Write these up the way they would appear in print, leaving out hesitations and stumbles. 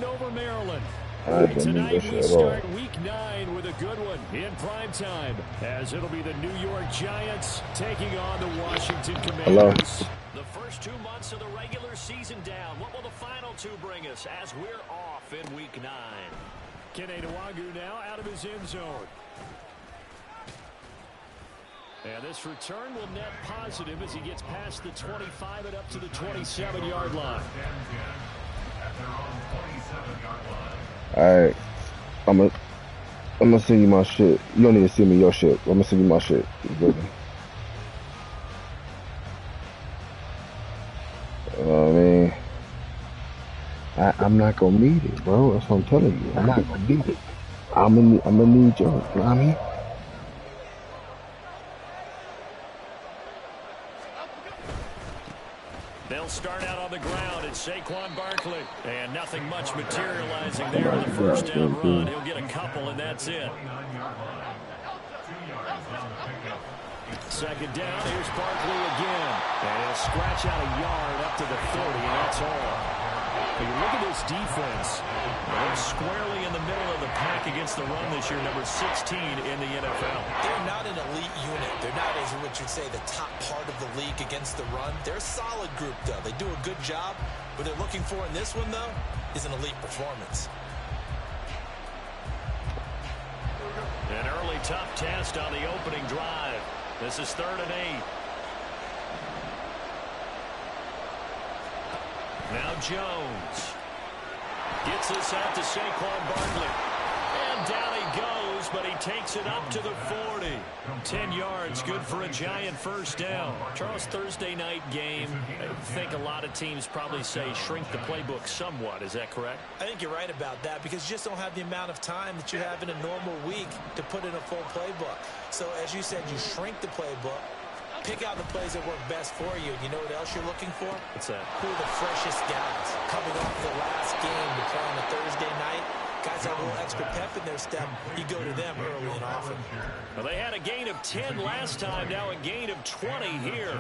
win over Maryland. I didn't need Tonight this we shit at start all. Week 9 with a good one in prime time, as it'll be the New York Giants taking on the Washington Hello? Commanders. The first 2 months of the regular season down. What will the final 2 bring us as we're off in Week 9? Kene Nwangwu now out of his end zone. And this return will net positive as he gets past the 25 and up to the 27-yard line. Alright. I'm gonna send you my shit. You don't need to send me your shit. I'm gonna send you my shit. You know what I mean? I'm not gonna need it, bro. That's what I'm telling you. I'm not gonna need it. I'm gonna need yours. You know what I mean? They'll start out on the ground at Saquon Barkley. And nothing much materializing there on the first down run. He'll get a couple, and that's it. Second down, here's Barkley again. And he'll scratch out a yard up to the 30, and that's all. But you look at this defense. They're squarely in the middle of the pack against the run this year, number 16 in the NFL. They're not an elite unit. They're not, as what you'd say, the top part of the league against the run. They're a solid group, though. They do a good job. What they're looking for in this one, though, is an elite performance. An early tough test on the opening drive. This is 3rd and 8. Now Jones gets this out to Saquon Barkley. And down he goes, but he takes it up to the 40. 10 yards, good for a Giant first down. Charles, Thursday night game, I think a lot of teams probably say shrink the playbook somewhat. Is that correct? I think you're right about that because you just don't have the amount of time that you have in a normal week to put in a full playbook. So as you said, you shrink the playbook. Pick out the plays that work best for you. You know what else you're looking for? What's that? Who are the freshest guys coming off the last game to play on a Thursday night? Guys have a little extra pep in their step. You go to them early and often. Well, they had a gain of 10 last time, now a gain of 20 here.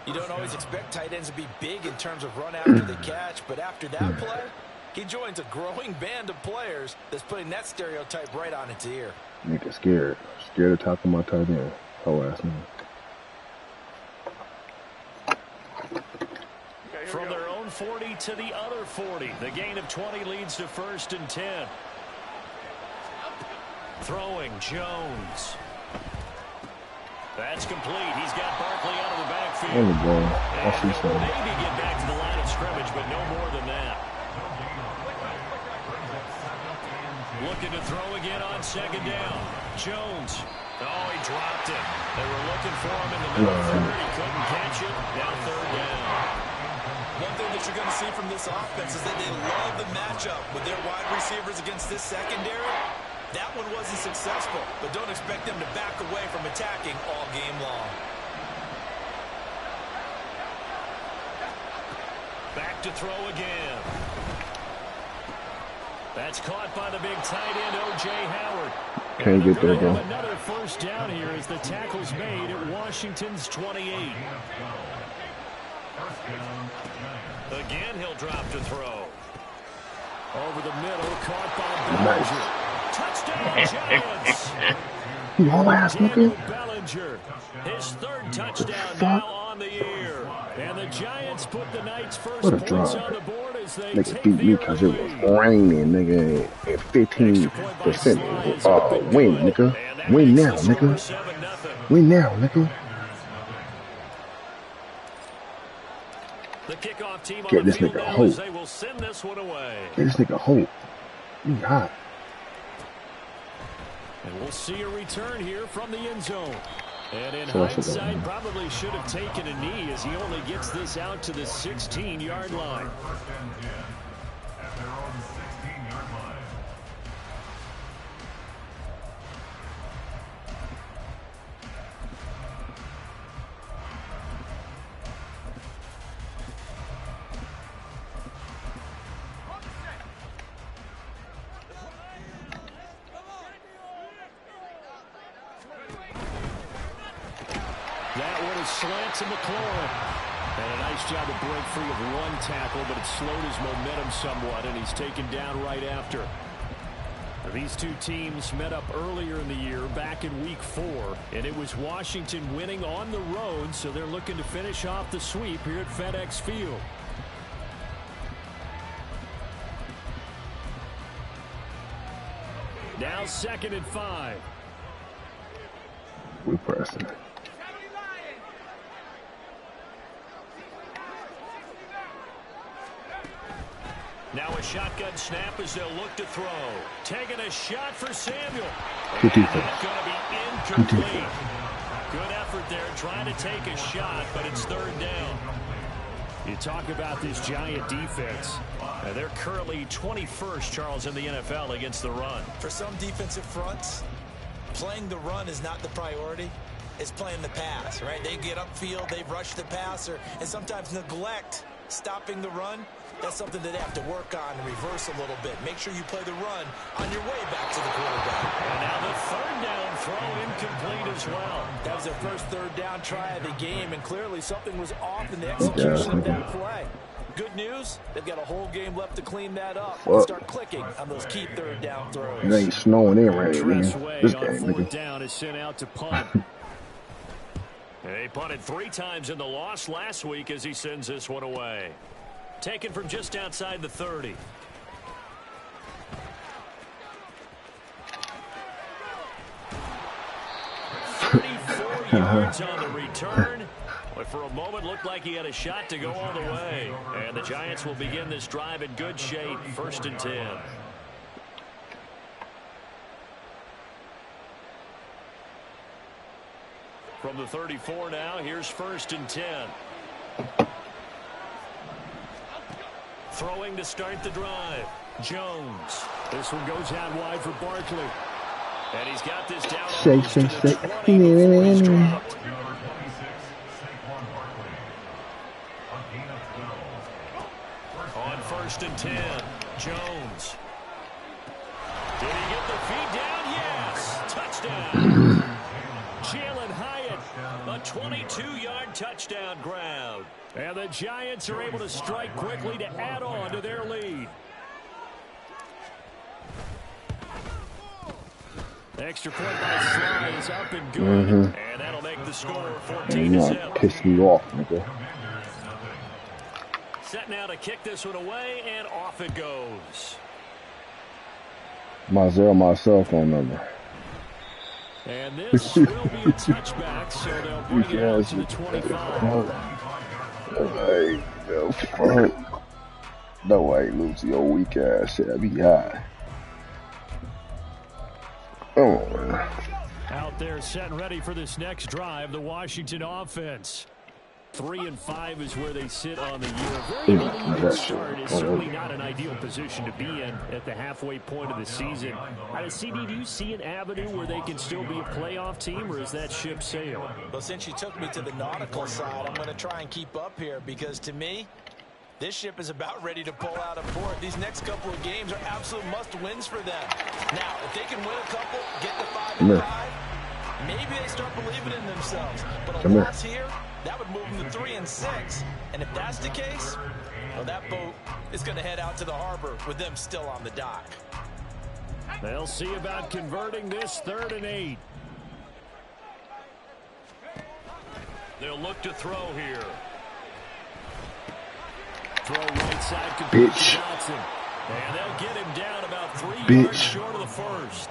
You don't always expect tight ends to be big in terms of run after the catch, but after that play, he joins a growing band of players that's putting that stereotype right on its ear. Nigga scared. Scared to tackle my tight end. Whole ass nigga. From their own 40 to the other 40. The gain of 20 leads to 1st and 10. Throwing Jones. That's complete. He's got Barkley out of the backfield. There we go. I see And he'll something. maybe get back to the line of scrimmage, but no more than that. Looking to throw again on 2nd down. Jones. Oh, he dropped it. They were looking for him in the middle of 3rd. He couldn't catch it. Now 3rd down. One thing that you're going to see from this offense is that they love the matchup with their wide receivers against this secondary. That one wasn't successful, but don't expect them to back away from attacking all game long. Back to throw again. That's caught by the big tight end, O.J. Howard. Can't get there, bro. Another first down here as the tackle's made at Washington's 28. Again, he'll drop to throw. Over the middle, caught by Bellinger. Nice. Touchdown, Giants. You whole ass Daniel nigga. Bellinger, his 3rd touchdown now on the year. And the Giants put the Knights' first What a points drive. on the board as they Nigga take beat the me because it early was lead. raining, nigga, at 15%. Win, nigga. And Win that now, makes the score nigga. 7-0. Win now, nigga. The kickoff team on Get the this field nigga now hope. as they will send this one away. Get this nigga hope. He hot. And we'll see a return here from the end zone. And in So that's what hindsight, that probably should have taken a knee as he only gets this out to the 16-yard line. That one is slant to McLaurin. And a nice job to break free of one tackle, but it slowed his momentum somewhat, and he's taken down right after. These two teams met up earlier in the year, back in Week 4, and it was Washington winning on the road, so they're looking to finish off the sweep here at FedEx Field. Now 2nd and 5. We're pressing. Now a shotgun snap as they'll look to throw. Taking a shot for Samuel. Good defense. It's going to be incomplete. Good effort there trying to take a shot, but it's 3rd down. You talk about this Giant defense. They're currently 21st, Charles, in the NFL against the run. For some defensive fronts, playing the run is not the priority. It's playing the pass, right? They get upfield, they rush the passer, and sometimes neglect stopping the run. That's something that they have to work on and reverse a little bit. Make sure you play the run on your way back to the quarterback. And now the 3rd down throw incomplete as well. That was their first 3rd down try of the game, and clearly something was off in the execution of that play. Good news, they've got a whole game left to clean that up and start clicking on those key 3rd down throws. It ain't snowing in right here, man. This on game, 4th down is sent out to punt. They punted 3 times in the loss last week as he sends this one away. Taken from just outside the 30. Yards on the return. But for a moment, looked like he had a shot to go all the way. And the Giants will begin this drive in good shape. 1st and 10. From the 34 now, here's 1st and 10. Throwing to start the drive. Jones. This one goes out wide for Barkley. And he's got this down almost to the 20 before he's dropped. On 1st and 10, Jones. Did he get the feed down? Yes. Touchdown. Jalen Hyatt, a 22-yard touchdown grab. And the Giants are able to strike quickly to add on to their lead. Extra point by Sly is up and good. And that'll make the score 14-7. Piss me off, nigga. Set now to kick this one away, and off it goes. My cell phone number. And this will be a touchback, so they'll bring it out to the 25. Hey, yo, fuck. No way, lose your weak ass shit. I be high. Oh, man. Out there set and ready for this next drive, the Washington offense. 3 and 5 is where they sit on the year. Very uneven start is certainly not an ideal position to be in at the halfway point of the season. CD, do you see an avenue where they can still be a playoff team, or is that ship sailed? Well, since you took me to the nautical side, I'm going to try and keep up here because, to me, this ship is about ready to pull out of port. These next couple of games are absolute must-wins for them. Now, if they can win a couple, get to 5 and 5, maybe they start believing in themselves. But a loss here, that would move them to 3 and 6. And if that's the case, well, that boat is going to head out to the harbor with them still on the dock. They'll see about converting this 3rd and 8. They'll look to throw here. Throw right side, complete to Johnson. And they'll get him down about 3 yards short of the first.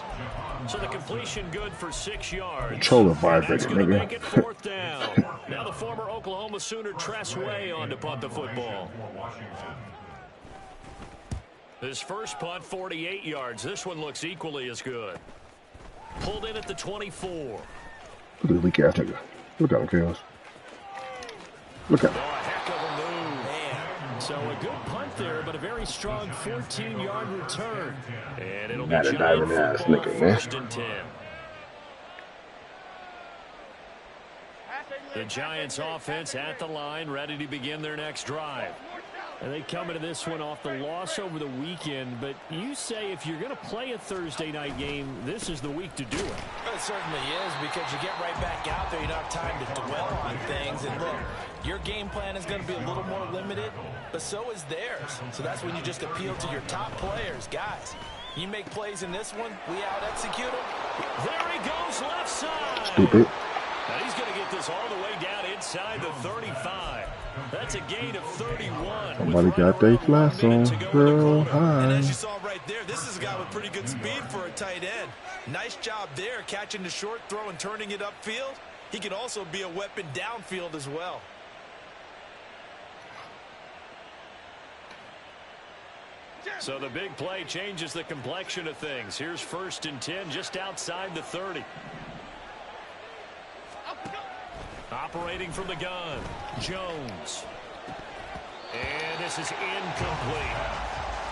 So the completion good for 6 yards. Controller vibrator, That's going to nigga. make it 4th down. Now the former Oklahoma Sooner Tress Way on to punt the football. His first punt, 48 yards. This one looks equally as good. Pulled in at the 24. Look at the weak ass nigga. Look at him, Chaos. Look at him. Oh, a heck of a move. Man. So a good punt there, but a very strong 14-yard return. And it'll be Not a Giant diving ass football, nigga, man. 1st and 10. The Giants offense at the line, ready to begin their next drive. And they come into this one off the loss over the weekend, but you say if you're going to play a Thursday night game, this is the week to do it. Well, it certainly is, because you get right back out there. You don't have time to dwell on things. And look, your game plan is going to be a little more limited, but so is theirs. So that's when you just appeal to your top players. Guys, you make plays in this one, we out-execute them. There he goes, left side. Stupid. And he's going to get this all the way down inside the 35. That's a gain of 31. Somebody got their flats on. Girl, hi. And as you saw right there, this is a guy with pretty good speed for a tight end. Nice job there, catching the short throw and turning it upfield. He can also be a weapon downfield as well. So the big play changes the complexion of things. Here's 1st and 10 just outside the 30. Operating from the gun, Jones. And this is incomplete.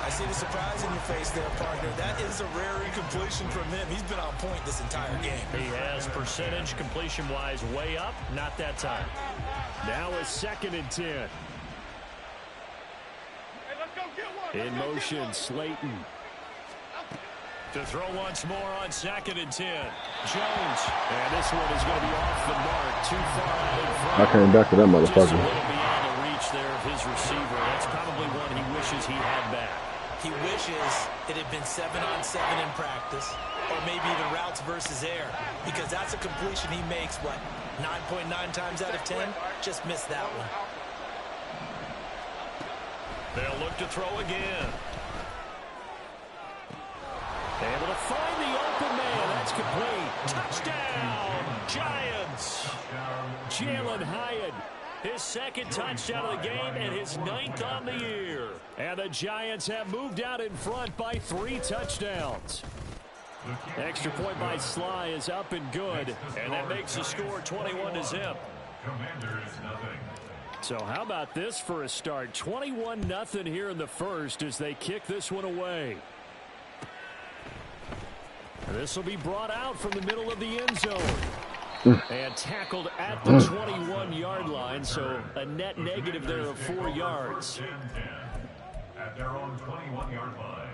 I see the surprise in your face there, partner. That is a rare incompletion from him. He's been on point this entire game. He has percentage completion-wise way up, not that time. Now a 2nd and 10. In motion, Slayton. To throw once more on 2nd and 10. Jones. And this one is going to be off the mark. Too far out in front. I came back to that Just a motherfucker. little beyond the reach there of his receiver. That's probably one he wishes he had back. He wishes it had been 7-on-7 in practice, or maybe even routes versus air, because that's a completion he makes, what, 9.9 times out of 10? Just missed that one. They'll look to throw again. Able to find the open man. That's complete. Touchdown, Giants. Jalen Hyatt, his 2nd touchdown of the game and his 9th on the year. And the Giants have moved out in front by 3 touchdowns. Extra point by Sly is up and good, and that makes the score 21-0. So how about this for a start? 21-0 here in the first as they kick this one away. This will be brought out from the middle of the end zone. And tackled at the 21-yard line, so a net negative there of 4 yards. At their own 21-yard line.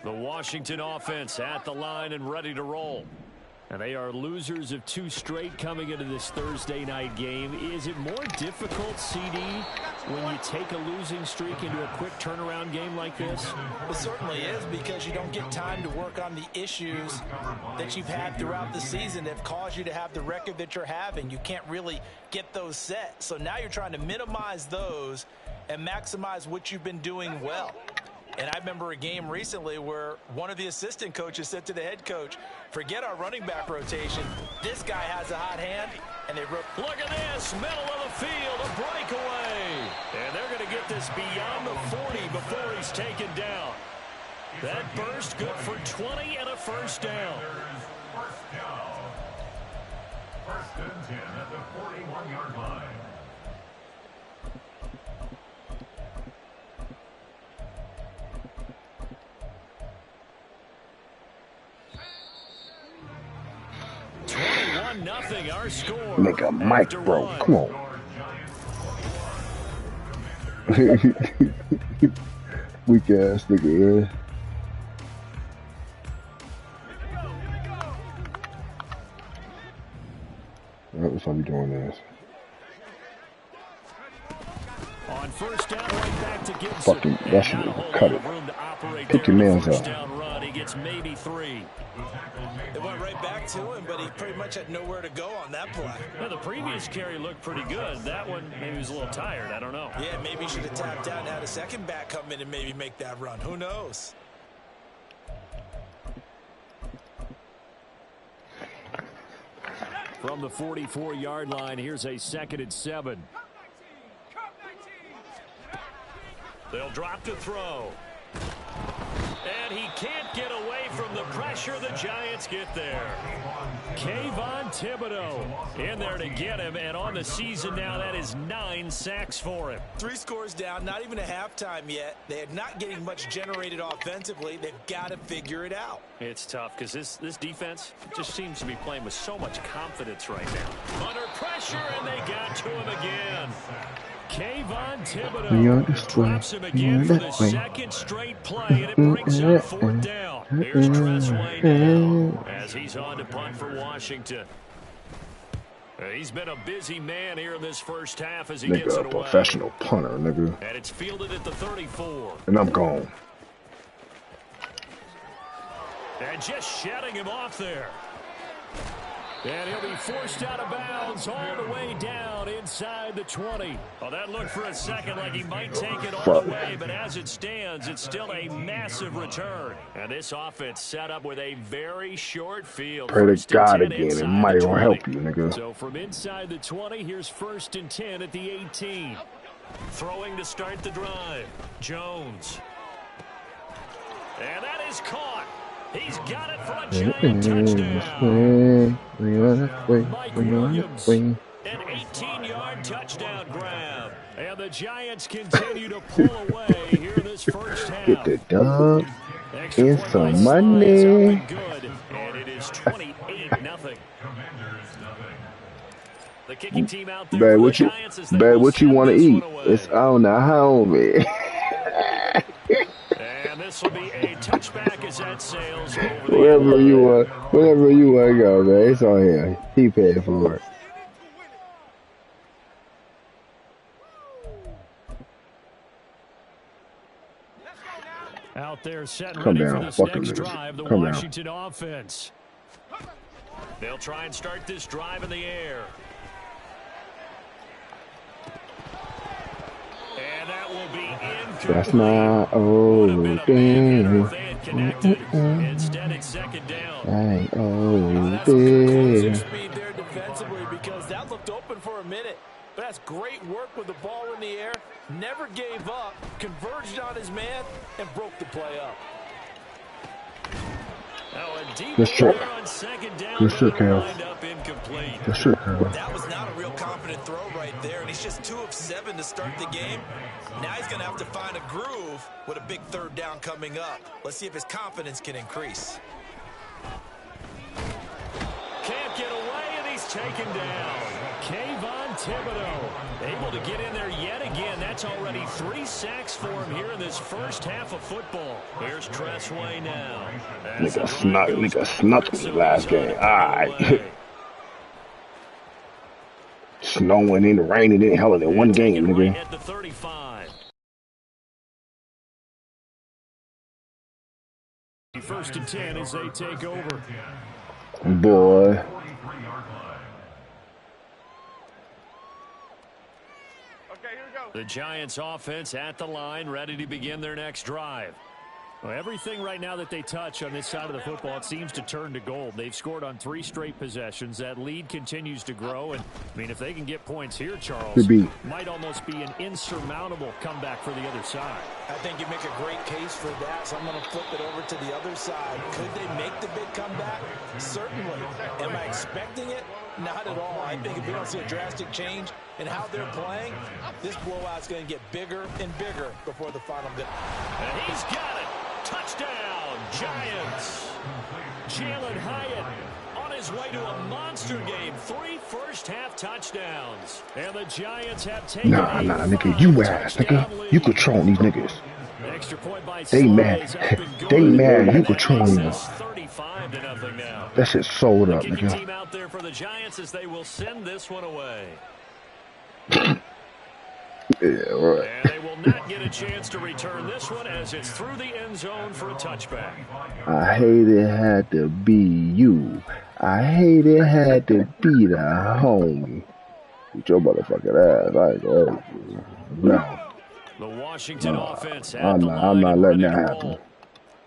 The Washington offense at the line and ready to roll. And they are losers of 2 straight coming into this Thursday night game. Is it more difficult, CD, when you take a losing streak into a quick turnaround game like this? It certainly is, because you don't get time to work on the issues that you've had throughout the season that have caused you to have the record that you're having. You can't really get those set. So now you're trying to minimize those and maximize what you've been doing well. And I remember a game recently where one of the assistant coaches said to the head coach, forget our running back rotation. This guy has a hot hand. And they wrote, look at this, middle of the field, a breakaway. And they're going to get this beyond the 40 before he's taken down. That burst good for 20 and a first down. First down. 1st and 10 at the 41-yard line. Nothing, our score. Make a mic, bro. Come on. Weak ass nigga, yeah. That's how we doing this. On first down, right back to Gibson. Fucking, that shit cut it. Pick your mans up. Run, he gets maybe 3. It went right back to him, but he pretty much had nowhere to go on that play. Well, the previous carry looked pretty good. That one, maybe he was a little tired. I don't know. Yeah, maybe he should have tapped out and had a second back come in and maybe make that run. Who knows? From the 44-yard line, here's a 2nd and 7. They'll drop to throw. And he can't get away from the pressure the Giants get there. Kayvon Thibodeaux in there to get him, and on the season now, that is 9 sacks for him. 3 scores down, not even a halftime yet. They are not getting much generated offensively. They've got to figure it out. It's tough because this defense just seems to be playing with so much confidence right now. Under pressure, and they got to him again. Kayvon Thibodeaux drops him again for the second straight play, and it brings up 4th down. Here's Tressway now as he's on to punt for Washington. He's been a busy man here in this first half as he gets it away. Professional punter, nigga. And it's fielded at the 34. And I'm gone. And just shutting him off there. And he'll be forced out of bounds all the way down inside the 20. Well, that looked for a second like he might take it all the way, but as it stands, it's still a massive return. And this offense set up with a very short field. Pray to God again, it might gonna help you, nigga. So from inside the 20, here's 1st and 10 at the 18. Throwing to start the drive, Jones. And that is caught. He's got it for a giant touchdown. Mike Williams, an 18-yard touchdown grab. And the Giants continue to pull away here in this first half. Get the dub and some money. Good, and it is 28-0. The kicking team out there. Babe, what you want to eat? It's on the homie. And this will be a touchback as that sails over the wherever you want to go, man. It's on here. He paid for it. Out there setting ready for this next drive, the Washington offense. They'll try and start this drive in the air. And that will be incomplete. That's my old thing. Instead, it's 2nd down. Dang, That's some speed there defensively because that looked open for a minute. But that's great work with the ball in the air. Never gave up, converged on his man, and broke the play up. Good shot. Good shot, Cal. Good shot, Cal. That was not a real confident throw right there, and he's just 2 of 7 to start the game. Now he's going to have to find a groove with a big 3rd down coming up. Let's see if his confidence can increase. Can't get away, and he's taken down. Kayvon Thibodeaux able to get in there yet again. That's already 3 sacks for him here in this first half of football. Here's Tressway now. Nigga snuck me last game. All right. Snowing and raining in hell in one game, nigga. At the 35. 1st and 10 as they take over. Boy. The Giants offense at the line, ready to begin their next drive. Well, everything right now that they touch on this side of the football, it seems to turn to gold. They've scored on 3 straight possessions. That lead continues to grow. And, I mean, if they can get points here, Charles, might almost be an insurmountable comeback for the other side. I think you make a great case for that, so I'm going to flip it over to the other side. Could they make the big comeback? Certainly. Am I expecting it? Not at all. I think if we don't see a drastic change in how they're playing, this blowout's going to get bigger and bigger before the final bit. And he's got it. Touchdown, Giants. Jalen Hyatt on his way to a monster game. 3 first-half touchdowns. And the Giants have taken nigga, you ass, nigga. You control these niggas. Extra point by they mad. They mad. You control them. 35-0 now. That shit sold up, nigga. Team out there for the Giants as they will send this one away. Yeah, right. And they will not get a chance to return this one as it's through the end zone for a touchback. I hate it had to be you. I hate it had to be the homie. Beat your motherfucking ass. I ain't gonna No. The Washington offense I'm not letting that happen.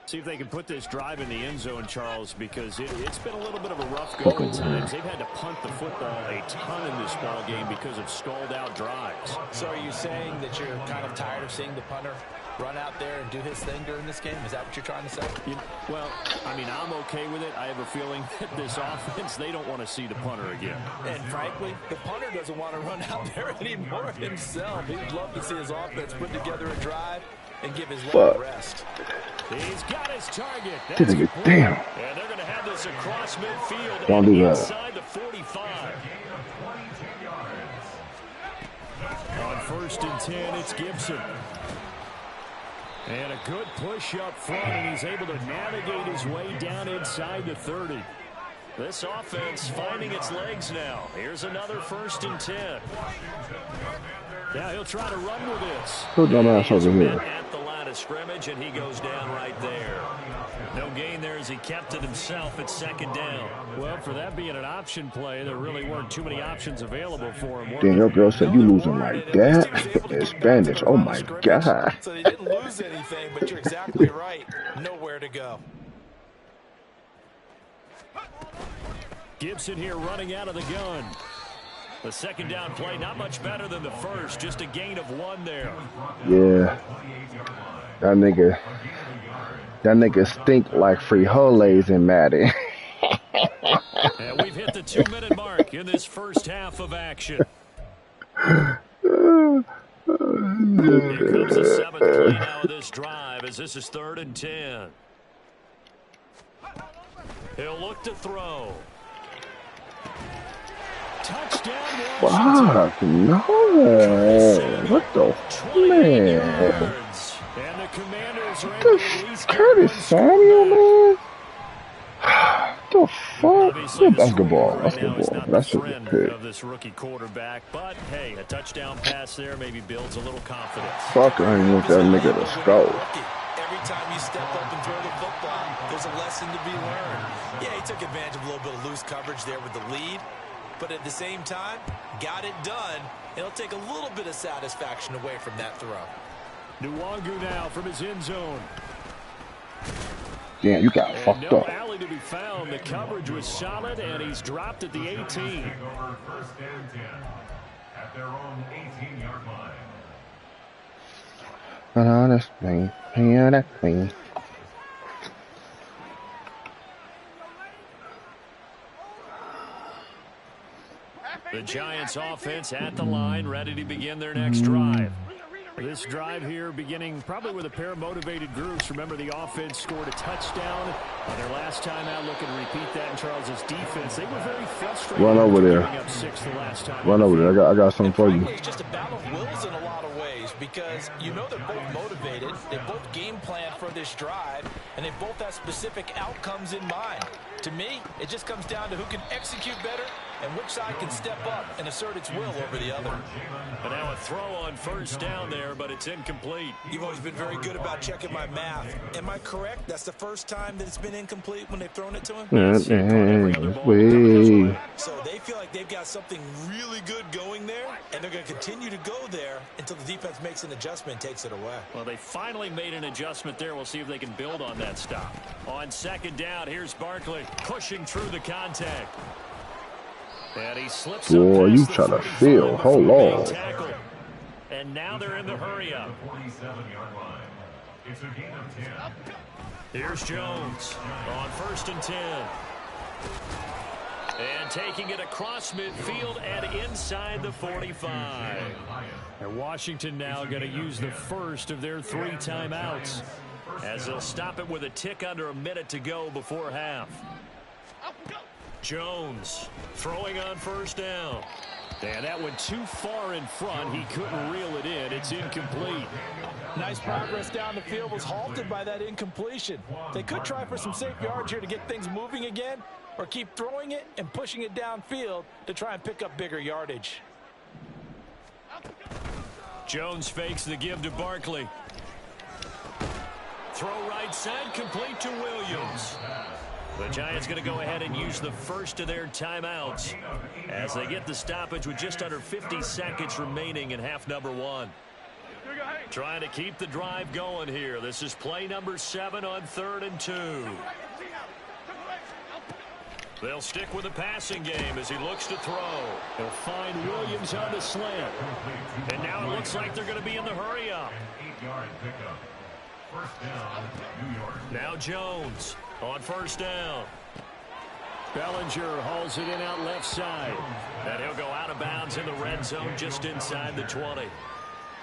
See if they can put this drive in the end zone, Charles, because it's been a little bit of a rough go at times. They've had to punt the football a ton in this ball game because of stalled out drives. So are you saying that you're kind of tired of seeing the punter run out there and do his thing during this game? Is that what you're trying to say? Well, I mean, I'm okay with it. I have a feeling that this offense, they don't want to see the punter again. And frankly, the punter doesn't want to run out there anymore himself. He'd love to see his offense put together a drive and give his leg a rest. He's got his target. That's a damn. And they're going to have this across midfield. Don't do that. Inside the 45. On 1st and 10, it's Gibson. And a good push up front, and he's able to navigate his way down inside the 30. This offense finding its legs now. Here's another 1st and 10. Yeah, he'll try to run with this. Who dumbass over here? At the line of scrimmage, and he goes down right there. No gain there as he kept it himself at 2nd down. Well, for that being an option play, there really weren't too many options available for him. Damn, your girl said you losing like that in Spanish. Oh my God. So they didn't lose anything, but you're exactly right. Nowhere to go. Gibson here running out of the gun. The 2nd down play, not much better than the first, just a gain of 1 there. Yeah. That nigga stink like frijoles in Madden. And we've hit the 2-minute mark in this first half of action. Here comes the 7th play now of this drive as this is 3rd and 10. He'll look to throw. Touchdown, Washington. Fuck, no. What the man? And the Commanders are What the Curtis Samuel, man? The fuck? Yeah, basketball. That's a good pick. Of this rookie quarterback, but hey, a touchdown pass there maybe builds a little confidence. Fuck, I ain't want that nigga to score. Every time you step up and throw the football, there's a lesson to be learned. Yeah, he took advantage of a little bit of loose coverage there with the lead, but at the same time, got it done. It'll take a little bit of satisfaction away from that throw. Nwangu now from his end zone. Damn, you got fucked no up. alley to be found. The coverage was solid, and he's dropped at the 18. Over 1st and 10 at their own 18-yard line. Oh, that's me. Yeah, that's me. The Giants offense at the line, ready to begin their next drive. This drive here beginning probably with a pair of motivated groups. Remember, the offense scored a touchdown on their last time out. Looking to repeat that in Charles's defense. They were very frustrated. Run over there. Up 6 the last time. Run over there. I got something for you. It's just a battle of wills in a lot of ways because you know they're both motivated. They both game plan for this drive, and they both have specific outcomes in mind. To me, it just comes down to who can execute better and which side can step up and assert its will over the other. And now a throw on 1st down there, but it's incomplete. You've always been very good about checking my math. Am I correct? That's the first time that it's been incomplete when they've thrown it to him? So they feel like they've got something really good going there, and they're going to continue to go there until the defense makes an adjustment and takes it away. Well, they finally made an adjustment there. We'll see if they can build on that stop. On 2nd down, here's Barkley pushing through the contact. And he slips Boy, you trying to feel. Hold on. And now they're in the hurry up. 47-yard line. It's a gain of 10. Here's Jones on 1st and 10. And taking it across midfield and inside the 45. And Washington now going to use the first of their 3 timeouts as they'll stop it with a tick under a minute to go before half. Jones throwing on 1st down. And that went too far in front. He couldn't reel it in. It's incomplete. Nice progress down the field was halted by that incompletion. They could try for some safe yards here to get things moving again, or keep throwing it and pushing it downfield to try and pick up bigger yardage. Jones fakes the give to Barkley. Throw right side, complete to Williams. The Giants going to go ahead and use the first of their timeouts as they get the stoppage with just under 50 seconds remaining in half number 1. Trying to keep the drive going here. This is play number 7 on 3rd and 2. They'll stick with the passing game as he looks to throw. He'll find Williams on the slant. And now it looks like they're going to be in the hurry-up. 8-yard pickup. First down, New York. Now Jones on first down. Bellinger hauls it in out left side. And he'll go out of bounds in the red zone just inside the 20.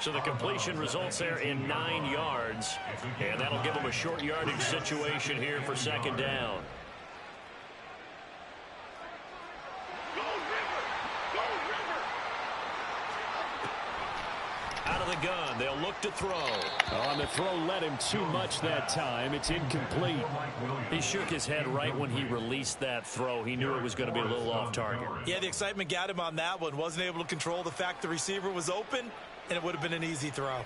So the completion results there in 9 yards. And that'll give him a short yardage situation here for second down. Out of the gun, they'll look to throw. Oh, the throw led him too much that time. It's incomplete. He shook his head right when he released that throw. He knew it was going to be a little off target. Yeah, the excitement got him on that one. Wasn't able to control the fact the receiver was open, and it would have been an easy throw.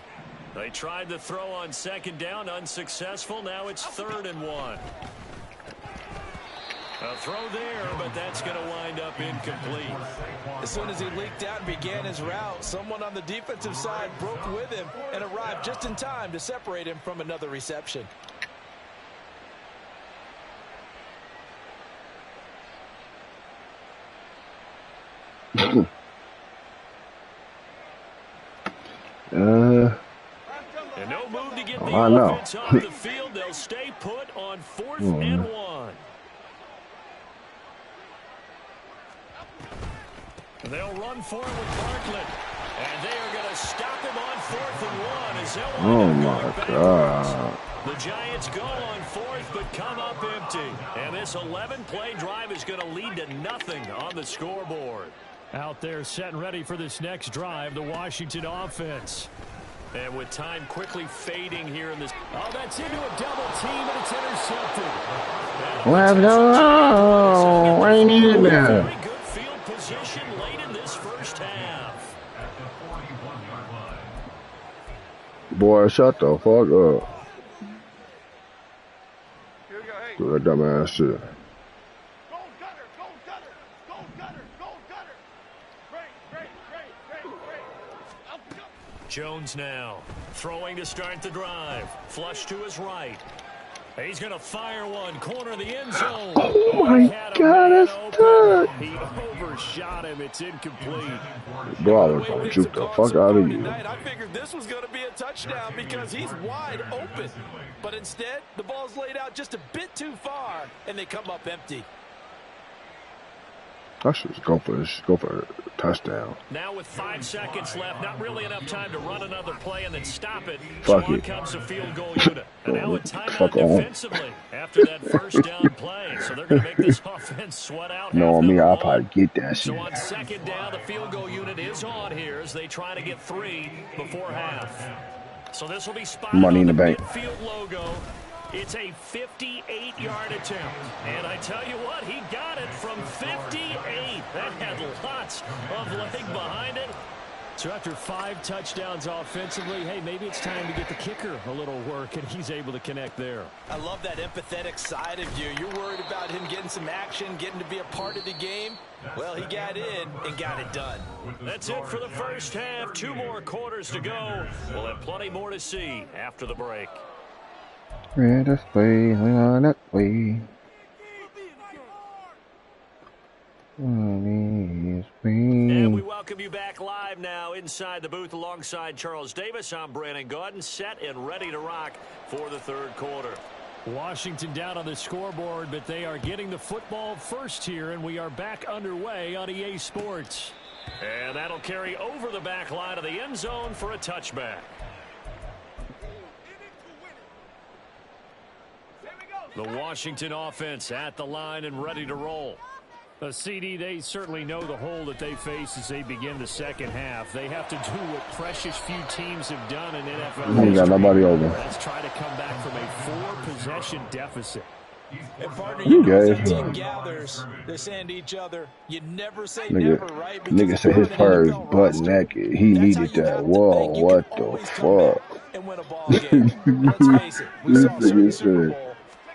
They tried the throw on second down, unsuccessful. Now it's 3rd and 1. A throw there, but that's going to wind up incomplete. As soon as he leaked out and began his route, someone on the defensive side broke with him and arrived just in time to separate him from another reception. And no move to get the offense off the field. They'll stay put on 4th and 1. They'll run for it with Bartlett. And they are going to stop him on 4th and 1 as they'll oh my God. The Giants go on 4th but come up empty. And this 11-play drive is going to lead to nothing on the scoreboard. Out there set and ready for this next drive, the Washington offense. And with time quickly fading here in this. Oh, that's into a double team, and it's intercepted. Well, I ain't even there. Very good field position late in this first half. At the 41-yard line. Boy, shut the fuck up. Do that dumbass shit. Jones now throwing to start the drive. Flush to his right. He's going to fire one. Corner of the end zone. Oh my God, that's touch. He overshot him. It's incomplete. Bro, I was going to juke the fuck out of you. I figured this was going to be a touchdown because he's wide open. But instead, the ball's laid out just a bit too far, and they come up empty. I should just go for a touchdown. Now with 5 seconds left, not really enough time to run another play and then stop it. Fuck so it. Comes a field goal unit. And now a timeout Fuck on. defensively after that first down play. So they're going to make this offense sweat out. No, me, I'll probably get that So shit. on second down, the field goal unit is on here as they try to get 3 before half. So this will be spotted Money in on the bank. midfield logo. It's a 58-yard attempt. And I tell you what, he got it from 58. That had lots of leg behind it. So after 5 touchdowns offensively, hey, maybe it's time to get the kicker a little work, and he's able to connect there. I love that empathetic side of you. You're worried about him getting some action, getting to be a part of the game. Well, he got in and got it done. That's it for the first half. 2 more quarters to go. We'll have plenty more to see after the break. Yeah, this way, we are that way. And we welcome you back live now inside the booth alongside Charles Davis. I'm Brandon Gaudin, set and ready to rock for the 3rd quarter. Washington down on the scoreboard, but they are getting the football first here, and we are back underway on EA Sports. And that'll carry over the back line of the end zone for a touchback. The Washington offense at the line and ready to roll. CD, they certainly know the hole that they face as they begin the second half. They have to do what precious few teams have done in NFL We ain't got nobody over. Let's try to come back from a 4-possession deficit. And partner, You know, as guys. a team gathers, they're saying to each other, you never say Nigga, never, right? Because nigga if said you're his on an first NFL butt roster, naked. He that's how needed you that. have to Whoa, think. You what can the always come back fuck? and win a ball game. Let's face it, we This saw a certain nigga Super said, Bowl,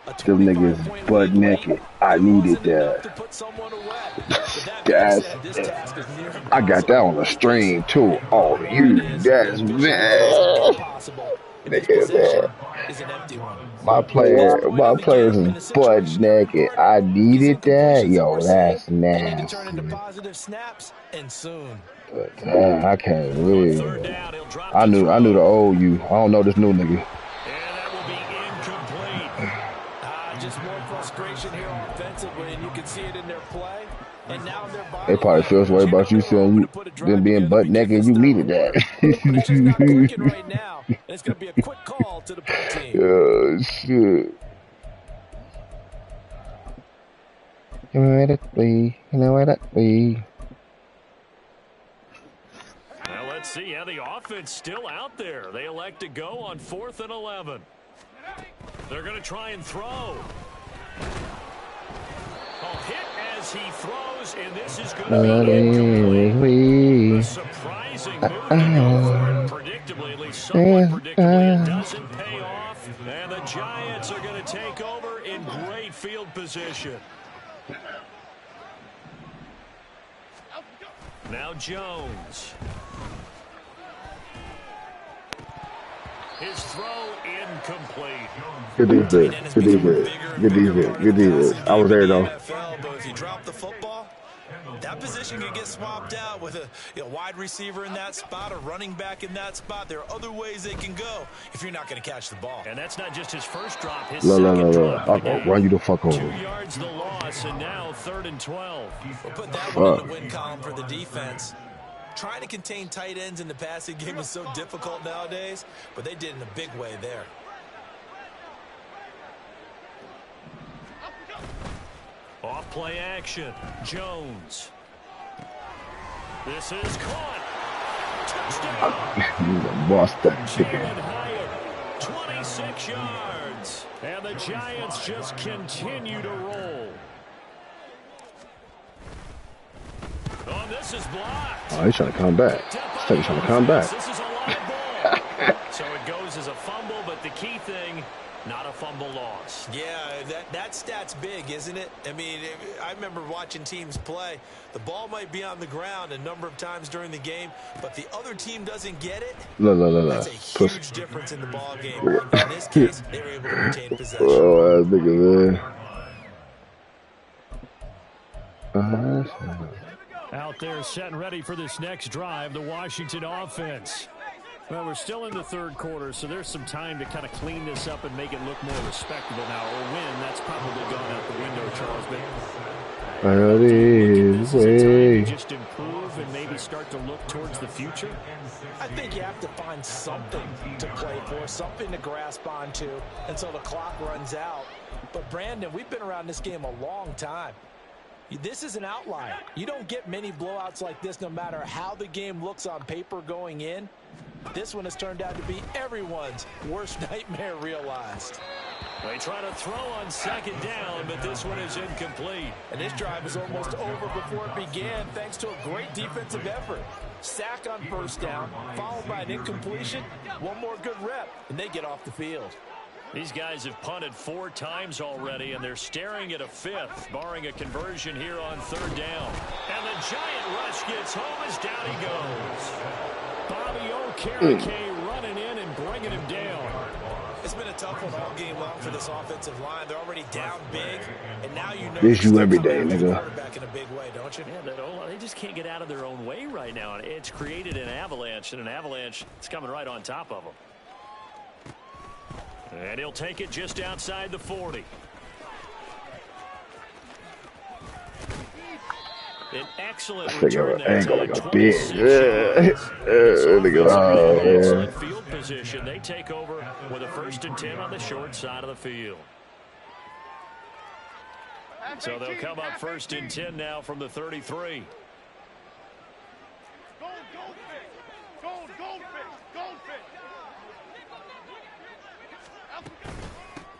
a them 25-point niggas butt lead late. naked. I It needed wasn't enough to that. put someone away. But that being That's said, this task is near I got that on the string too. Oh, you, that's impossible. bad. And this Nigga, man. possession is an empty one. My Last point of the players game is in a butt situation like naked. Jordan. I These needed that. incompletions that we're Yo, seeing, that's they need to turn into nasty. positive snaps, and soon. But damn, I can't On believe third it. down, he'll drop I to knew the throw. old you. I don't know this new nigga. And that will be incomplete. Just more frustration here offensively, and you can see it in their play. And now their They body probably feels way language. about you saying you them being butt naked. You needed that. But it's just not clicking right now. And it's going to be a quick call to the punt team. Oh shit. You know where that be? You know where that be? Now let's see how the offense still out there. They elect to go on 4th and 11. They're going to try and throw. Oh, hit as he throws, and this is going to be incomplete. A surprising move to go for it predictably, at least somewhat predictably. It doesn't pay off, and the Giants are going to take over in great field position. Now Jones. His throw incomplete. Good defense. Good defense. Good defense. Good defense. I was there though. But if you drop the football, that position could get swapped out with a wide receiver in that spot, a running back in that spot. There are other ways they can go if you're not going to catch the ball. And that's not just his first drop, his No. second drop. I'm gonna run you the fuck 2 over. yards the loss, and now 3rd and 12. We'll put that one in the win column for the defense. Trying to contain tight ends in the passing game is so difficult nowadays, but they did in a big way there. Off play action. Jones. This is caught. Touchdown. You done bossed that Jalen chicken. Hyatt, 26 yards. And the Giants just continue to roll. Oh, this is blocked. Oh, he's trying to come back. He's trying to come back. This is a live ball. So it goes as a fumble, but the key thing, not a fumble loss. Yeah, that stat's big, isn't it? I mean, I remember watching teams play. The ball might be on the ground a number of times during the game, but the other team doesn't get it. Look. That's a huge difference in the ball game. In this case, they were able to retain possession. Oh, that nigga, man. Out there set and ready for this next drive, the Washington offense. Well, we're still in the third quarter, so there's some time to kind of clean this up and make it look more respectable now. Or win, that's probably gone out the window, Charles. But this is a time to just improve and maybe start to look towards the future. I think you have to find something to play for, something to grasp onto until the clock runs out. But, Brandon, we've been around this game a long time. This is an outlier. You don't get many blowouts like this no matter how the game looks on paper going in. This one has turned out to be everyone's worst nightmare realized. They try to throw on 2nd down, but this one is incomplete. And this drive is almost over before it began thanks to a great defensive effort. Sack on 1st down, followed by an incompletion. One more good rep, and they get off the field. These guys have punted 4 times already, and they're staring at a 5th, barring a conversion here on 3rd down. And the Giant rush gets home as down he goes. Bobby Okereke running in and bringing him down. It's been a tough one all game long for this offensive line. They're already down big, and now you know This you every day, nigga. quarterback in a big way, don't you? Yeah, they just can't get out of their own way right now. It's created an avalanche, and an avalanche is coming right on top of them. And he'll take it just outside the 40. An excellent return there. Angle like a 26 bitch. yards. Excellent field position. They take over with a 1st and 10 on the short side of the field. So they'll come up 1st and 10 now from the 33.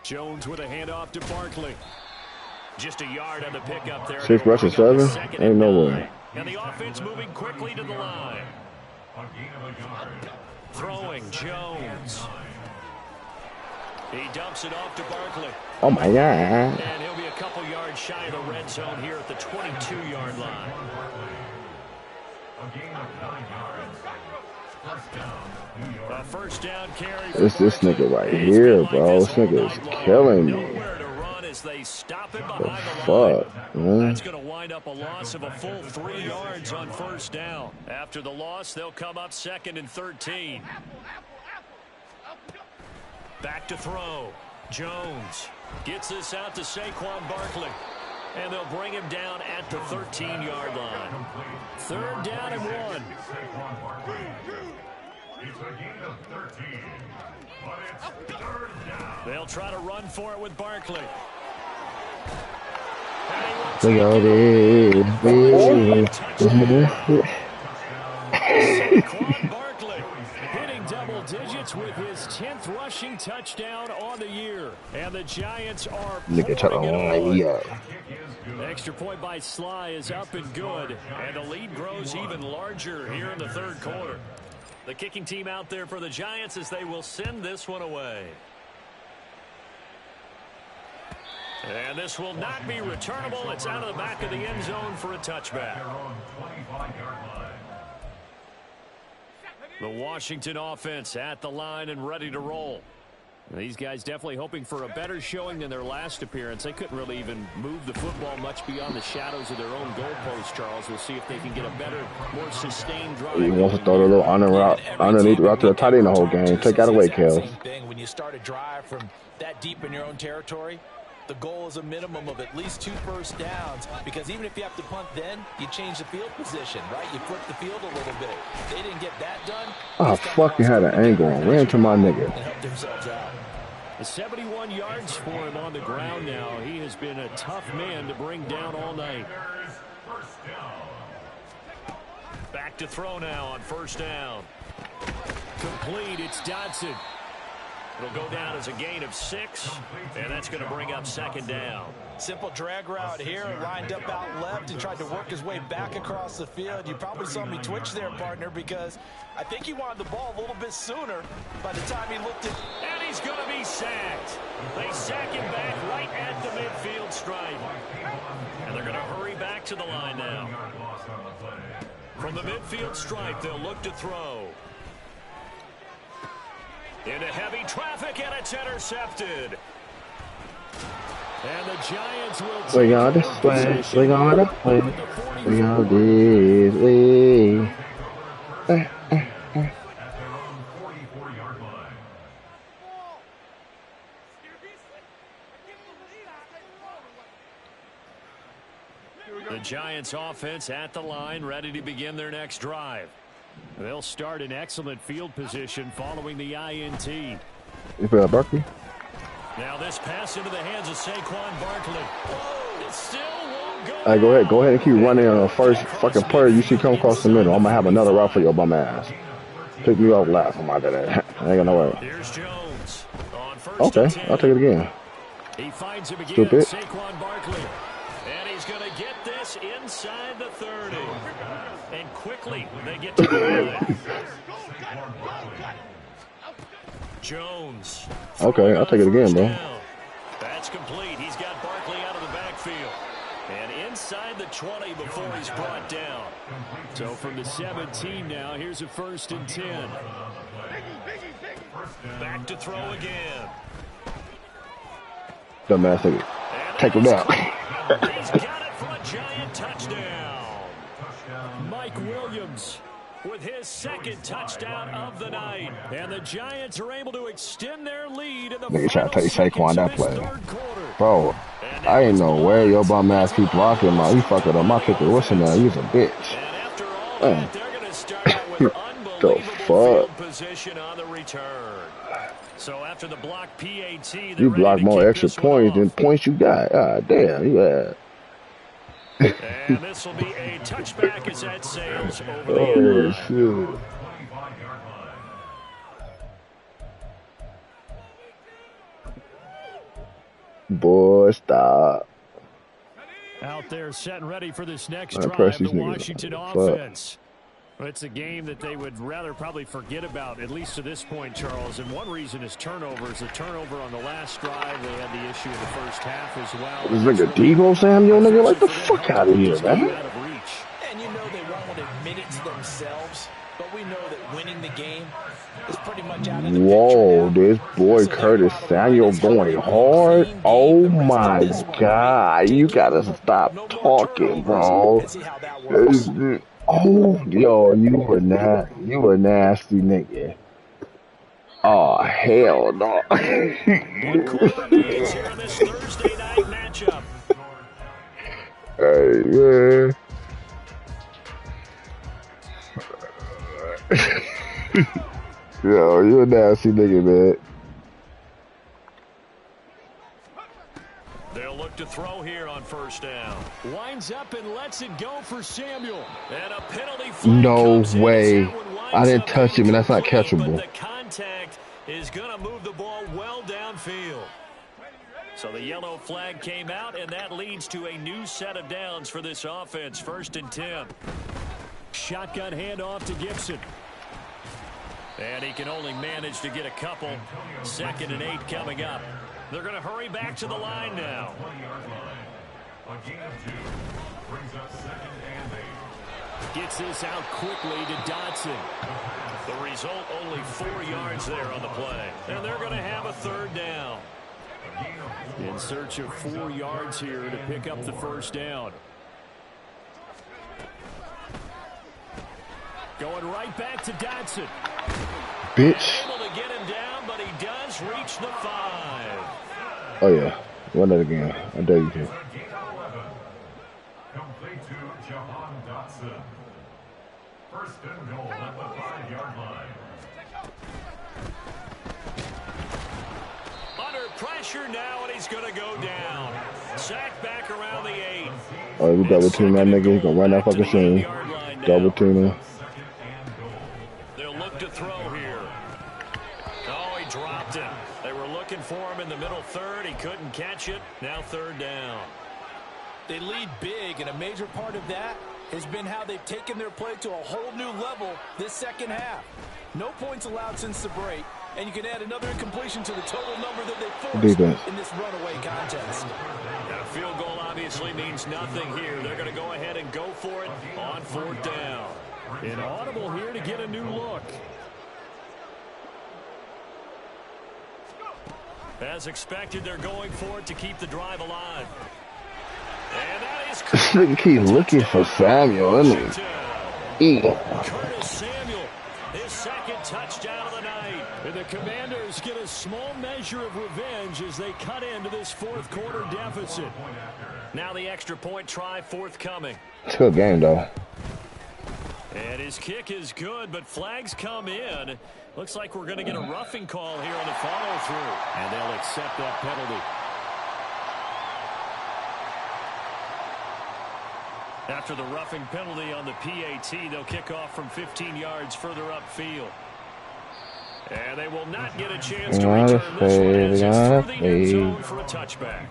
Jones with a handoff to Barkley. Just a yard on the pickup there. 6 rushes, 7? Ain't no way. And the offense moving quickly to the line. Throwing Jones. He dumps it off to Barkley. Oh my God. And he'll be a couple yards shy of the red zone here at the 22-yard line. A first down carry. It's this nigga right It's here, been like bro. this This all nigga is night long. killing me. Nowhere to run as they stop him The behind the line. fuck, man? That's going to wind up a loss of a full 3 yards on first down. After the loss, they'll come up 2nd and 13. Back to throw. Jones gets this out to Saquon Barkley. And they'll bring him down at the 13-yard line. 3rd down and 1. It's a gain of 13, but it's 3rd down. They'll try to run for it with Barkley. Look at this, bitch. Saquon Barkley hitting double digits with his 10th rushing touchdown on the year. And the Giants are Nigga try to pouring it line on. me up. Extra point by Sly is up and good. And the lead grows even larger here in the 3rd quarter. The kicking team out there for the Giants as they will send this one away. And this will not be returnable. It's out of the back of the end zone for a touchback. Their own 25-yard line. The Washington offense at the line and ready to roll. These guys definitely hoping for a better showing than their last appearance. They couldn't really even move the football much beyond the shadows of their own goalpost, Charles. We'll see if they can get a better, more sustained drive. He wants to throw the little underneath route to the tight end the whole game. Take that away, Kels. When you start a drive from that deep in your own territory, the goal is a minimum of at least 2 first downs, because even if you have to punt then, you change the field position, right? You flip the field a little bit. They didn't get that done. I fucking had an angle and ran to my nigga. And help themselves out. 71 yards for him on the ground now. He has been a tough man to bring down all night. There's first down. Back to throw now on first down. Complete. It's Dodson. It'll go down as a gain of 6, and that's going to bring up 2nd down. Simple drag route here, lined up out left and tried to work his way back across the field. You probably saw me twitch there, partner, because I think he wanted the ball a little bit sooner by the time he looked at... And he's going to be sacked. They sack him back right at the midfield stripe. And they're going to hurry back to the line now. From the midfield stripe, they'll look to throw. Into heavy traffic, and it's intercepted. And the Giants will Swing on this way, swing on that way, swing on this way. At their own 44-yard line. The Giants offense at the line, ready to begin their next drive. They'll start in excellent field position following the INT. You feel Barkley? Now this pass into the hands of Saquon Barkley. It still won't go. All right, go ahead and keep running on the first fucking player you see come across the middle. I'm gonna have another route for your bum ass. Pick me up last. I'm out of that. I ain't got no way. Here's Jones on first Okay, and 10. I'll take it again. He finds him again, Stupid. Saquon Barkley. And he's going to get this inside the 30. And quickly, they get to the line. Jones. Okay, I'll take it again, bro. Down. That's complete. He's got Barkley out of the backfield. And inside the 20 before he's brought down. So from the 17 now, here's a 1st and 10. Back to throw again. Dumbass nigga. Take him down. He's got it for a Giant touchdown. Mike Williams with his 2nd touchdown of the night. And the Giants are able to extend their lead in the Nigga try to tell you final Saquon that seconds of this play. 3rd quarter. Bro, I ain't know where your bum ass keep blocking, man. You fucking up my kicker. What's in there? He's a bitch. And after all that, they're going to start out with The unbelievable fuck? field position on the return. So after the block PAT, they're You ready block to more kick extra this one points off. than points you got. God damn, you had. And this will be a touchback as that sails over the Oh, end line. shit. 25-yard line. Boy, stop. Out there set and ready for this next Man, drive, press the these niggas. Washington Fuck. offense. Well, it's a game that they would rather probably forget about, at least to this point, Charles. And one reason is turnovers. The turnover on the last drive, they had the issue in the first half as well. This nigga Debo Samuel, nigga, like the fuck out of here, man. Out of reach. And you know they won't admit it to themselves, but we know that winning the game is pretty much out of the picture Whoa, now. this boy So there Curtis you are, Samuel It's gonna going be a hard. clean game Oh the rest of my this one. God. You Take care gotta of them. stop No more talking, turnovers, bro. and see how that works. Oh, yo, you a nasty nigga. Oh, hell no. 1/4 remains here in this Thursday night matchup. Hey, man. Yo, you a nasty nigga, man. They'll look to throw here on first down. Winds up and lets it go for Samuel. And a penalty flag No comes in way. as that one winds I didn't up touch him, and that's not incomplete, catchable. But the contact is going to move the ball well downfield. So the yellow flag came out, and that leads to a new set of downs for this offense. 1st and 10. Shotgun handoff to Gibson. And he can only manage to get a couple. 2nd and 8 coming up. They're going to hurry back to the line now. A gain of 2 brings up 2nd and 8. Gets this out quickly to Dotson. The result, only 4 yards there on the play. And they're going to have a 3rd down. In search of 4 yards here to pick up the 1st down. Going right back to Dotson. Bitch. Able to get him down, but he does reach the 5. Oh, yeah. Run that again. I dare you to. Gain of 11. Complete to Jahan Dotson. 1st and goal at the 5-yard line. Under pressure now, and he's going to go down. Sacked back around the 8. Oh, we double team that nigga. He gonna run that fucking scene. Double team him. They'll look to throw here. Oh, he dropped it. They were looking for him in the middle 3rd. He couldn't catch it. Now 3rd down. They lead big, and a major part of that has been how they've taken their play to a whole new level this 2nd half. No points allowed since the break, and you can add another incompletion to the total number that they forced in this runaway contest. And a field goal obviously means nothing here. They're going to go ahead and go for it on 4th down. Inaudible here to get a new look. As expected, they're going for it to keep the drive alive. And that is This nigga keep looking for Samuel, isn't he? Curtis Samuel, his 2nd touchdown of the night. And the Commanders get a small measure of revenge as they cut into this 4th quarter deficit. Now the extra point try forthcoming. It's a good game, though. And his kick is good, but flags come in. Looks like we're going to get a roughing call here on the follow-through. And they'll accept that penalty. After the roughing penalty on the PAT, they'll kick off from 15 yards further upfield. And they will not get a chance to return this one as it's through the end zone for a touchback.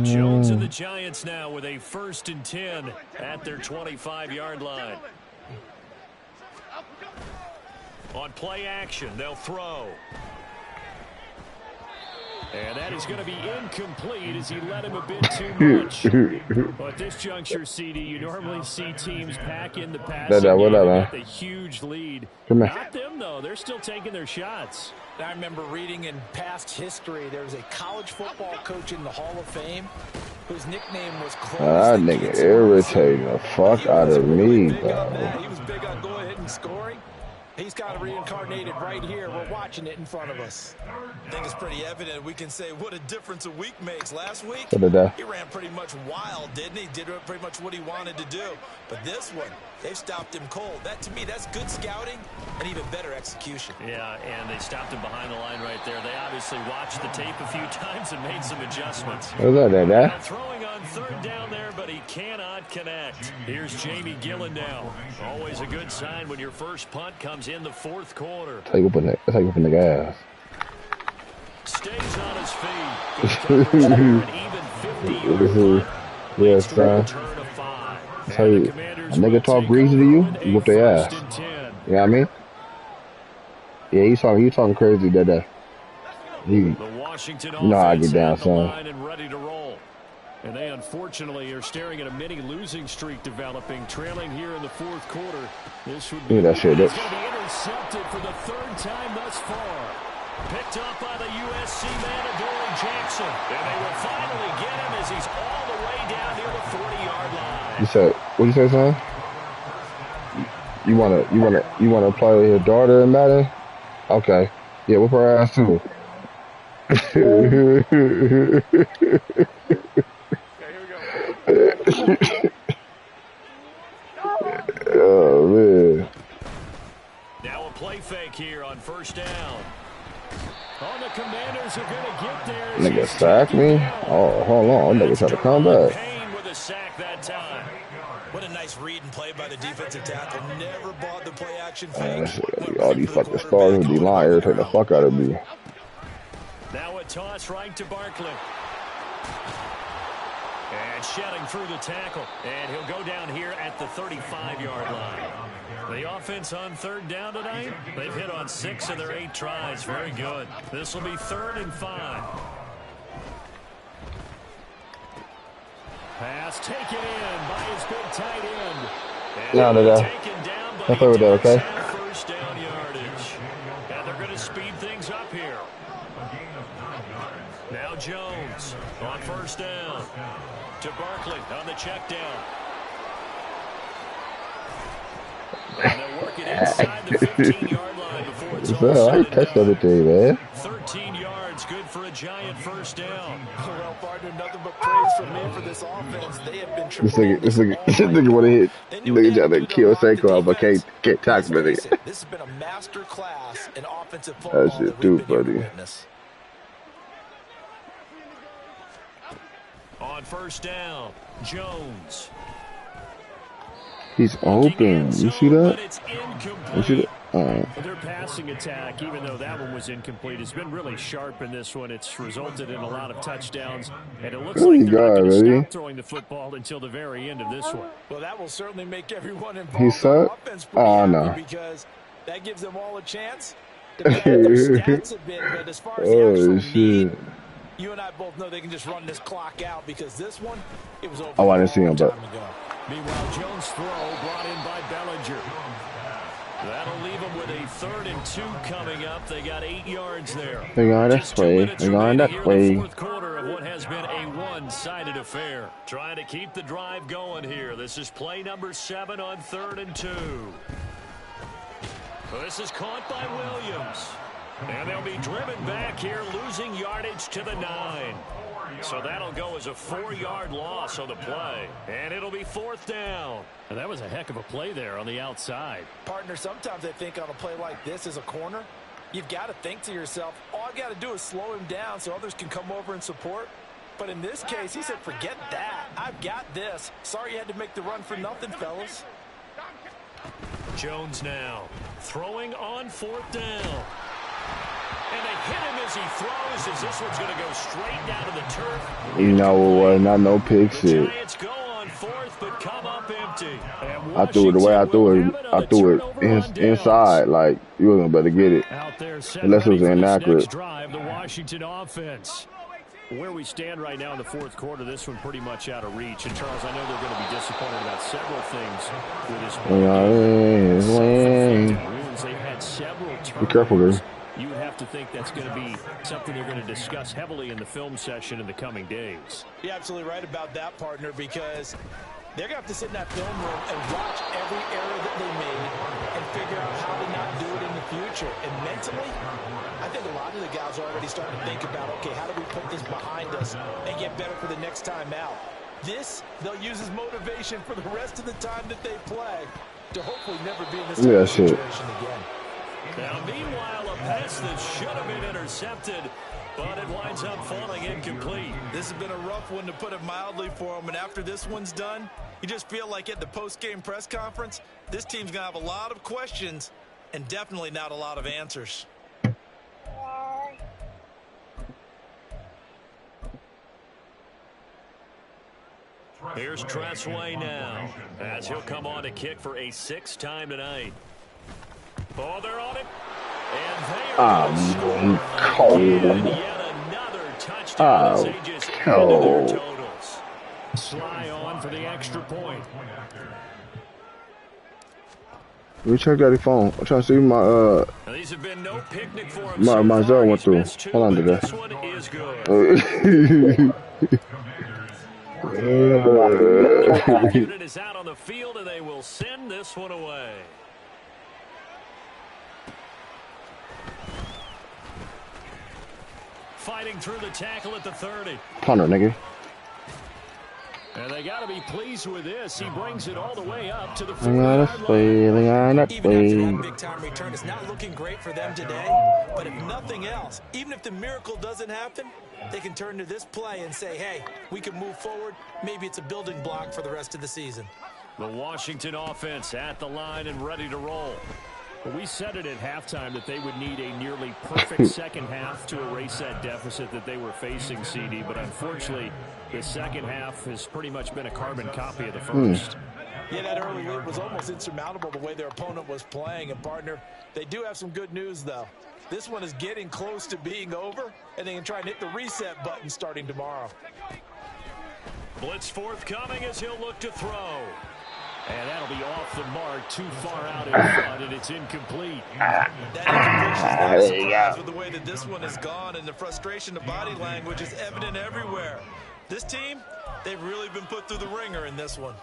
Jones and the Giants now with a 1st and 10 at their 25-yard line. On play action, they'll throw. And that is going to be incomplete as he let him a bit too much. But at this juncture, CD, you normally see teams pack in the passing game and get the huge lead. Not them, though. They're still taking their shots. I remember reading in past history there was a college football coach in the Hall of Fame whose nickname was Close. That nigga irritating the fuck out of me, bro. He was big on go ahead and scoring. He's got it reincarnated right here. We're watching it in front of us. I think it's pretty evident. We can say what a difference a week makes. Last week, he ran pretty much wild, didn't he? Did pretty much what he wanted to do. But this one, they've stopped him cold. That, to me, that's good scouting and even better execution. Yeah, and they stopped him behind the line right there. They obviously watched the tape a few times and made some adjustments. That? Throwing on 3rd down there, but he cannot connect. Here's Jamie Gillen now. Always a good sign when your first punt comes in the 4th quarter. Take up in the gas. Stays on his feet. An even 50-yard punt. Yeah, son. Tell you, a nigga talk greasy to you, you whoop their ass. You know what I mean? Yeah, you talking crazy that day. You know how I get down, son. And they unfortunately are staring at a mini losing streak developing, trailing here in the fourth quarter. This would be, Look at that shit. it's going to be intercepted for the third time thus far. Picked up by the USC man, Adoree Jackson. And they will finally get him as he's all the way down near the 40-yard line. You said, what you say, son? You wanna play your daughter in Madden? Okay. Yeah, whip her ass too. Oh man. Now a play fake here on first down. Oh, the Commanders are going to get there. Nigga sacked me? Oh, hold on. Nigga tried to come back. Payne with a sack that time. What a nice read and play by the defensive tackle. Never bought the play action Man, fake. all these fucking stars who be lying irritate the fuck out of me. Now a toss right to Barkley. And shedding through the tackle. And he'll go down here at the 35-yard line. The offense on third down tonight, they've hit on 6 of their 8 tries. Very good. This will be 3rd and 5. Pass taken in by his big tight end. No, Taken down, but I'll play with that, okay? First down yardage. And they're going to speed things up here. Now Jones on first down. To Barkley on the check down. And they'll work it inside the 15-yard line before it's all said I and touched done. everything, man. 13 yards, good for a Giant first down. Well, partner, nothing but praise from me for this offense. They have been This tremendous nigga wanna hit. They knew Nigga they trying had to to kill unlock the Saquon, but defense. can't tackle the Let's face nigga. it, this has been a master class in offensive football That shit that too we've been here to funny. witness. On first down, Jones. He's open. You see But that? it's You see incomplete. that? Their passing attack, even though that one was incomplete, has been really sharp in this one. It's resulted in a lot of touchdowns, and it looks Oh, like you they're not got it, going to baby. stop throwing the football until the very end of this one. Well, that will certainly make everyone He involved on sucked? offense pretty Oh, happy no. because that gives them all a chance to pad their stats a bit. But as far as the Oh actual shit. need, you and I both know they can just run this clock out because this one, it was over Oh, I a didn't see long him, but time ago. Meanwhile, Jones' throw brought in by Bellinger. That'll leave them with a 3rd and 2 coming up. They got 8 yards there. they're going Just that 2 way. minutes They're going remaining that here in the way. fourth quarter of what has been a one-sided affair. Trying to keep the drive going here. This is play number 7 on 3rd and 2. This is caught by Williams. And they'll be driven back here, losing yardage to the 9. So that'll go as a 4-yard loss on the play. And it'll be 4th down. And that was a heck of a play there on the outside. Partner, sometimes I think on a play like this as a corner, you've got to think to yourself, all I've got to do is slow him down so others can come over and support. But in this case, he said, forget that. I've got this. Sorry you had to make the run for nothing, fellas. Jones now throwing on 4th down. And they hit him as he throws, as this one's going to go straight down to the turf. You know, not no pick The shit. Giants go on 4th, but come up empty. And I threw it the way I Washington will threw have it. on I a threw it turnover on downs. inside. Like, you wasn't better get it. Out there, set Unless it was ready for this inaccurate. next drive, the Washington offense. Where we stand right now in the fourth quarter, this one pretty much out of reach. And, Charles, I know they're going to be disappointed about several things with this ball game. Self-inflicted wounds. They've had several Be careful, turnovers. dude. You would have to think that's going to be something they're going to discuss heavily in the film session in the coming days. You're absolutely right about that, partner, because they're going to have to sit in that film room and watch every error that they made and figure out how to not do it in the future. And mentally, I think a lot of the guys are already starting to think about, okay, how do we put this behind us and get better for the next time out? This, they'll use as motivation for the rest of the time that they play to hopefully never be in this type of situation again. Now, meanwhile, a pass that should have been intercepted, but it winds up falling incomplete. This has been a rough one, to put it mildly, for them. And after this one's done, you just feel like at the post-game press conference, this team's going to have a lot of questions and definitely not a lot of answers. Here's Tressway now, as he'll come on to kick for a 6th time tonight. Oh, they're on it. And they are cold. yet another touchdown as they just added their totals. Sly on for the extra point. Let me check out the phone. I'm trying to see my Now, these have been no picnic for him my so Zell far. went He's through. missed two, Hold on, but today. this one is good. The unit is out on the field, and they will send this one away. Fighting through the tackle at the 30. Punter, nigga. And they got to be pleased with this. He brings it all the way up to the They got 40-yard to play. They got to Even after that play. big-time return, it's not looking great for them today. But if nothing else, even if the miracle doesn't happen, they can turn to this play and say, hey, we can move forward. Maybe it's a building block for the rest of the season. The Washington offense at the line and ready to roll. Well, we said it at halftime that they would need a nearly perfect second half to erase that deficit that they were facing, CD. But unfortunately, the second half has pretty much been a carbon copy of the first. Yeah, that early lead was almost insurmountable the way their opponent was playing. And, partner, they do have some good news, though. This one is getting close to being over, and they can try and hit the reset button starting tomorrow. Blitz forthcoming as he'll look to throw. And that'll be off the mark, too far out in front, and it's incomplete. That incompletion is not a surprise with the way that this one has gone, and the frustration of body language is evident everywhere. This team, they've really been put through the ringer in this one.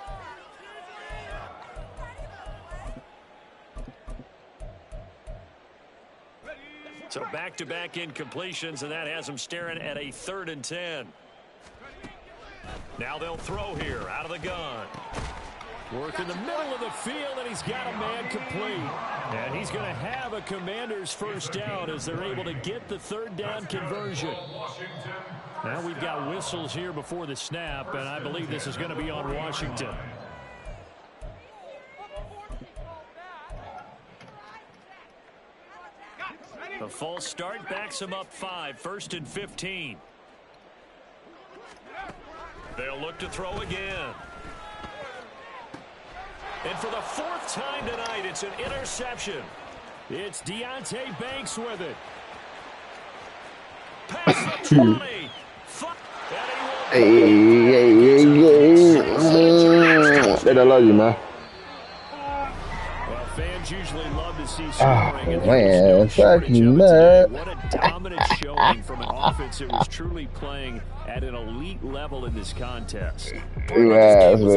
So back-to-back incompletions, and that has them staring at a 3rd and 10. Now they'll throw here out of the gun. Work in the middle of the field, and he's got a man complete. And he's going to have a Commander's first down as they're able to get the 3rd down conversion. Now we've got whistles here before the snap, and I believe this is going to be on Washington. The false start backs him up 5, 1st and 15. They'll look to throw again. And for the 4th time tonight, it's an interception. It's Deonte Banks with it. Past the 20. They love you, man. Well, fans usually love to see scoring. Oh, man. Fuck you, man. What a dominant showing from an offense that was truly playing at an elite level in this contest. You ass, man.